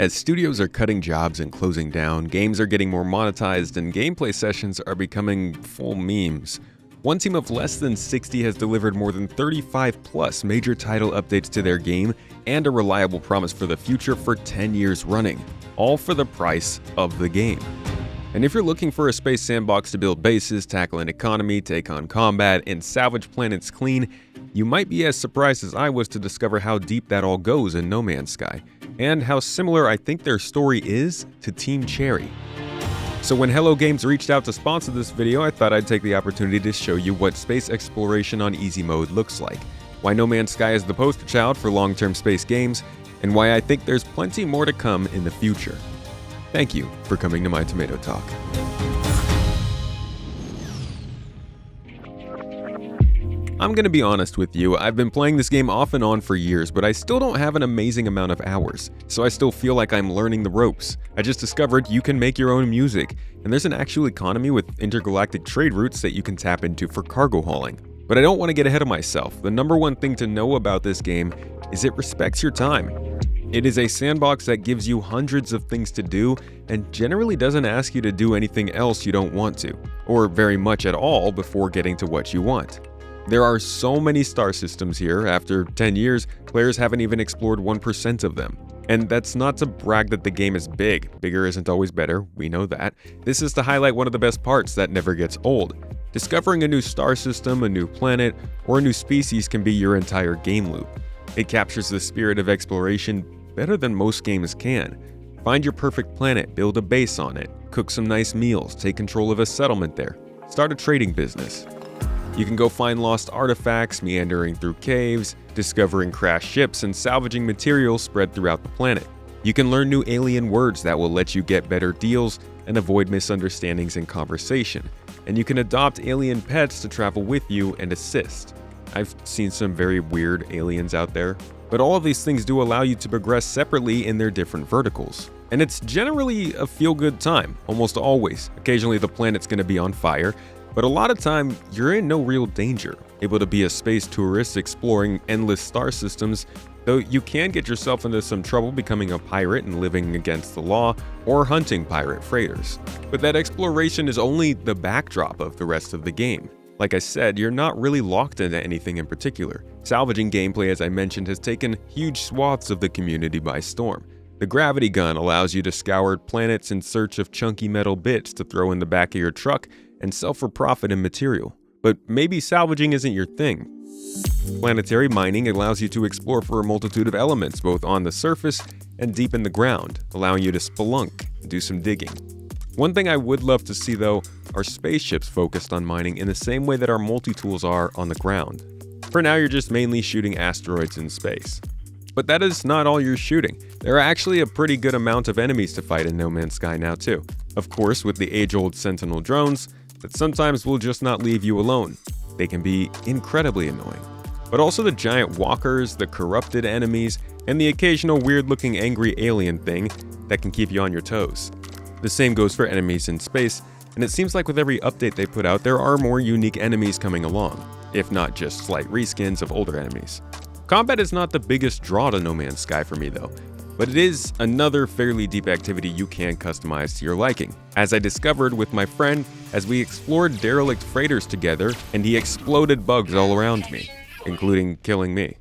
As studios are cutting jobs and closing down, games are getting more monetized, and gameplay sessions are becoming full memes. One team of less than 60 has delivered more than 35 plus major title updates to their game and a reliable promise for the future for 10 years running, all for the price of the game. And if you're looking for a space sandbox to build bases, tackle an economy, take on combat, and salvage planets clean, you might be as surprised as I was to discover how deep that all goes in No Man's Sky, and how similar I think their story is to Team Cherry. So when Hello Games reached out to sponsor this video, I thought I'd take the opportunity to show you what space exploration on easy mode looks like, why No Man's Sky is the poster child for long-term space games, and why I think there's plenty more to come in the future. Thank you for coming to my Tomato Talk. I'm gonna be honest with you, I've been playing this game off and on for years, but I still don't have an amazing amount of hours, so I still feel like I'm learning the ropes. I just discovered you can make your own music, and there's an actual economy with intergalactic trade routes that you can tap into for cargo hauling. But I don't want to get ahead of myself. The number one thing to know about this game is it respects your time. It is a sandbox that gives you hundreds of things to do and generally doesn't ask you to do anything else you don't want to, or very much at all before getting to what you want. There are so many star systems here. After 10 years, players haven't even explored 1% of them. And that's not to brag that the game is big. Bigger isn't always better, we know that. This is to highlight one of the best parts that never gets old. Discovering a new star system, a new planet, or a new species can be your entire game loop. It captures the spirit of exploration better than most games can. Find your perfect planet, build a base on it, cook some nice meals, take control of a settlement there, start a trading business. You can go find lost artifacts, meandering through caves, discovering crashed ships, and salvaging materials spread throughout the planet. You can learn new alien words that will let you get better deals and avoid misunderstandings in conversation. And you can adopt alien pets to travel with you and assist. I've seen some very weird aliens out there, but all of these things do allow you to progress separately in their different verticals. And it's generally a feel-good time, almost always. Occasionally the planet's gonna be on fire, but a lot of time you're in no real danger, able to be a space tourist exploring endless star systems, though you can get yourself into some trouble becoming a pirate and living against the law, or hunting pirate freighters. But that exploration is only the backdrop of the rest of the game. Like I said, you're not really locked into anything in particular. Salvaging gameplay, as I mentioned, has taken huge swaths of the community by storm. The gravity gun allows you to scour planets in search of chunky metal bits to throw in the back of your truck and sell for profit in material. But maybe salvaging isn't your thing. Planetary mining allows you to explore for a multitude of elements, both on the surface and deep in the ground, allowing you to spelunk and do some digging. One thing I would love to see, though, are spaceships focused on mining in the same way that our multi-tools are on the ground. For now, you're just mainly shooting asteroids in space. But that is not all you're shooting. There are actually a pretty good amount of enemies to fight in No Man's Sky now too. Of course, with the age-old Sentinel drones, that sometimes will just not leave you alone. They can be incredibly annoying. But also the giant walkers, the corrupted enemies, and the occasional weird-looking angry alien thing that can keep you on your toes. The same goes for enemies in space, and it seems like with every update they put out, there are more unique enemies coming along, if not just slight reskins of older enemies. Combat is not the biggest draw to No Man's Sky for me though, but it is another fairly deep activity you can customize to your liking, as I discovered with my friend as we explored derelict freighters together and he exploded bugs all around me, including killing me.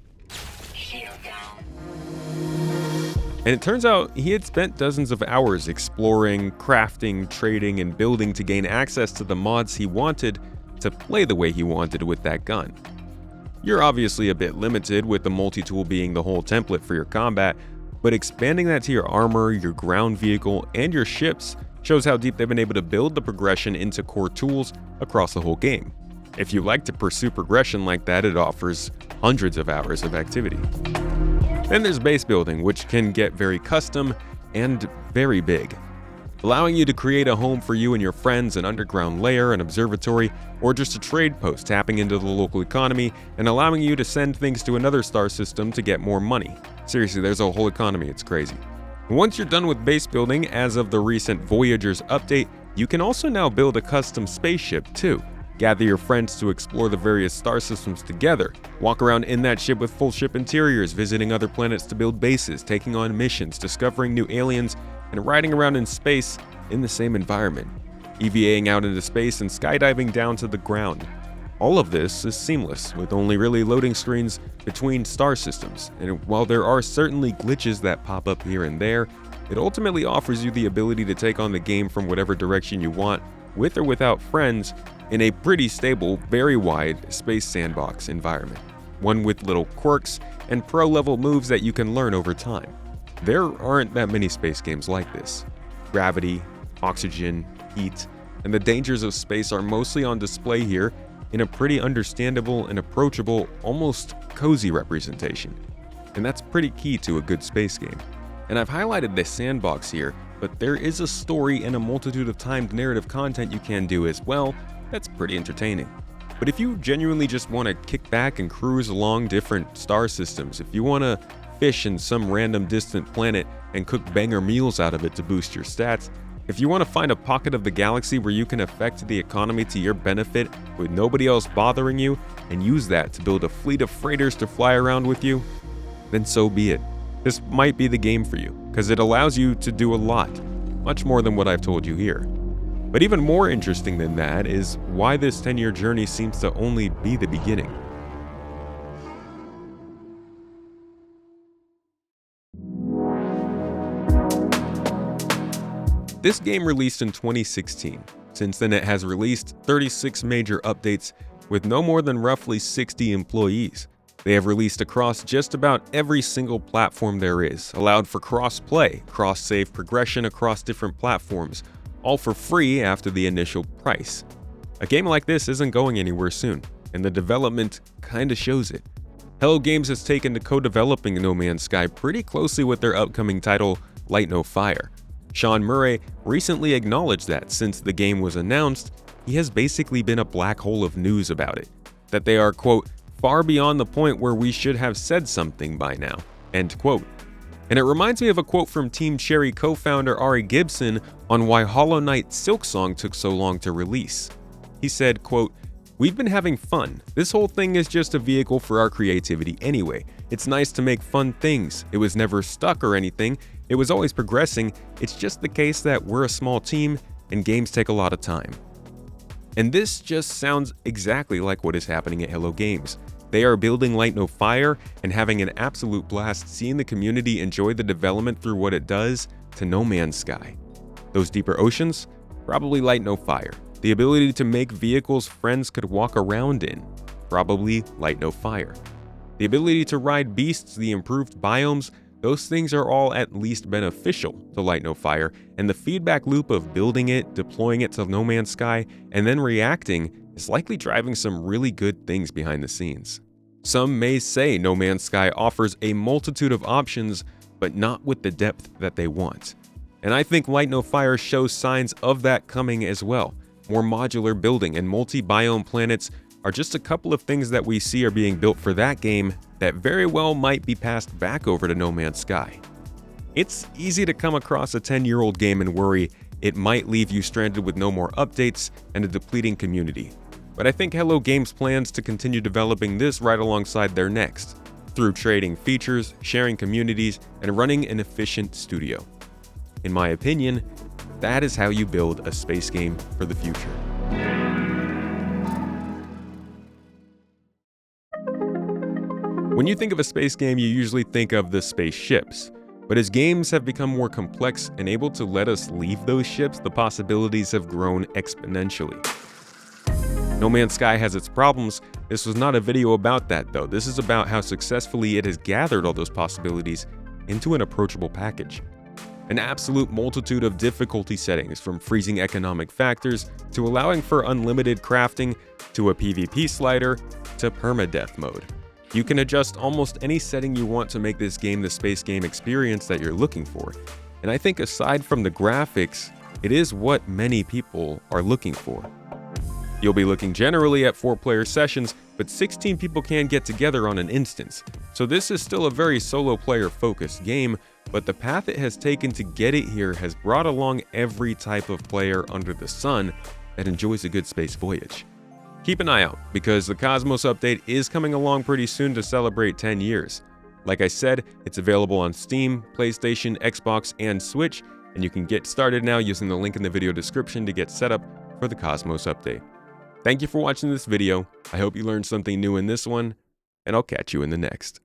And it turns out he had spent dozens of hours exploring, crafting, trading, and building to gain access to the mods he wanted to play the way he wanted with that gun. You're obviously a bit limited with the multi-tool being the whole template for your combat, but expanding that to your armor, your ground vehicle, and your ships shows how deep they've been able to build the progression into core tools across the whole game. If you like to pursue progression like that, it offers hundreds of hours of activity. Then there's base building, which can get very custom and very big, allowing you to create a home for you and your friends, an underground lair, an observatory, or just a trade post tapping into the local economy and allowing you to send things to another star system to get more money. Seriously, there's a whole economy, it's crazy. Once you're done with base building, as of the recent Voyagers update, you can also now build a custom spaceship too. Gather your friends to explore the various star systems together. Walk around in that ship with full ship interiors, visiting other planets to build bases, taking on missions, discovering new aliens, and riding around in space in the same environment. EVAing out into space and skydiving down to the ground. All of this is seamless, with only really loading screens between star systems, and while there are certainly glitches that pop up here and there, it ultimately offers you the ability to take on the game from whatever direction you want, with or without friends, in a pretty stable, very wide space sandbox environment. One with little quirks and pro-level moves that you can learn over time. There aren't that many space games like this. Gravity, oxygen, heat, and the dangers of space are mostly on display here in a pretty understandable and approachable, almost cozy representation. And that's pretty key to a good space game. And I've highlighted this sandbox here, but there is a story and a multitude of timed narrative content you can do as well that's pretty entertaining. But if you genuinely just want to kick back and cruise along different star systems, if you want to fish in some random distant planet and cook banger meals out of it to boost your stats, if you want to find a pocket of the galaxy where you can affect the economy to your benefit with nobody else bothering you and use that to build a fleet of freighters to fly around with you, then so be it. This might be the game for you, because it allows you to do a lot, much more than what I've told you here. But even more interesting than that is why this 10-year journey seems to only be the beginning. This game released in 2016. Since then it has released 36 major updates with no more than roughly 60 employees. They have released across just about every single platform there is, allowed for cross-play, cross-save progression across different platforms, all for free after the initial price. A game like this isn't going anywhere soon, and the development kinda shows it. Hello Games has taken to co-developing No Man's Sky pretty closely with their upcoming title, Light No Fire. Sean Murray recently acknowledged that since the game was announced, he has basically been a black hole of news about it. That they are, quote, far beyond the point where we should have said something by now, end quote. And it reminds me of a quote from Team Cherry co-founder Ari Gibson on why Hollow Knight Silksong took so long to release. He said, quote, we've been having fun. This whole thing is just a vehicle for our creativity anyway. It's nice to make fun things. It was never stuck or anything. It was always progressing. It's just the case that we're a small team and games take a lot of time. And this just sounds exactly like what is happening at Hello Games. They are building Light No Fire and having an absolute blast seeing the community enjoy the development through what it does to No Man's Sky. Those deeper oceans? Probably Light No Fire. The ability to make vehicles friends could walk around in? Probably Light No Fire. The ability to ride beasts, the improved biomes, those things are all at least beneficial to Light No Fire, and the feedback loop of building it, deploying it to No Man's Sky, and then reacting is likely driving some really good things behind the scenes. Some may say No Man's Sky offers a multitude of options, but not with the depth that they want. And I think Light No Fire shows signs of that coming as well. More modular building and multi-biome planets are just a couple of things that we see are being built for that game that very well might be passed back over to No Man's Sky. It's easy to come across a 10-year-old game and worry it might leave you stranded with no more updates and a depleting community. But I think Hello Games plans to continue developing this right alongside their next, through trading features, sharing communities, and running an efficient studio. In my opinion, that is how you build a space game for the future. When you think of a space game, you usually think of the spaceships. But as games have become more complex and able to let us leave those ships, the possibilities have grown exponentially. No Man's Sky has its problems. This was not a video about that though. This is about how successfully it has gathered all those possibilities into an approachable package. An absolute multitude of difficulty settings, from freezing economic factors to allowing for unlimited crafting to a PvP slider to permadeath mode. You can adjust almost any setting you want to make this game the space game experience that you're looking for. And I think aside from the graphics, it is what many people are looking for. You'll be looking generally at 4-player sessions, but 16 people can get together on an instance. So this is still a very solo player focused game, but the path it has taken to get it here has brought along every type of player under the sun that enjoys a good space voyage. Keep an eye out, because the Cosmos update is coming along pretty soon to celebrate 10 years. Like I said, it's available on Steam, PlayStation, Xbox, and Switch, and you can get started now using the link in the video description to get set up for the Cosmos update. Thank you for watching this video. I hope you learned something new in this one, and I'll catch you in the next.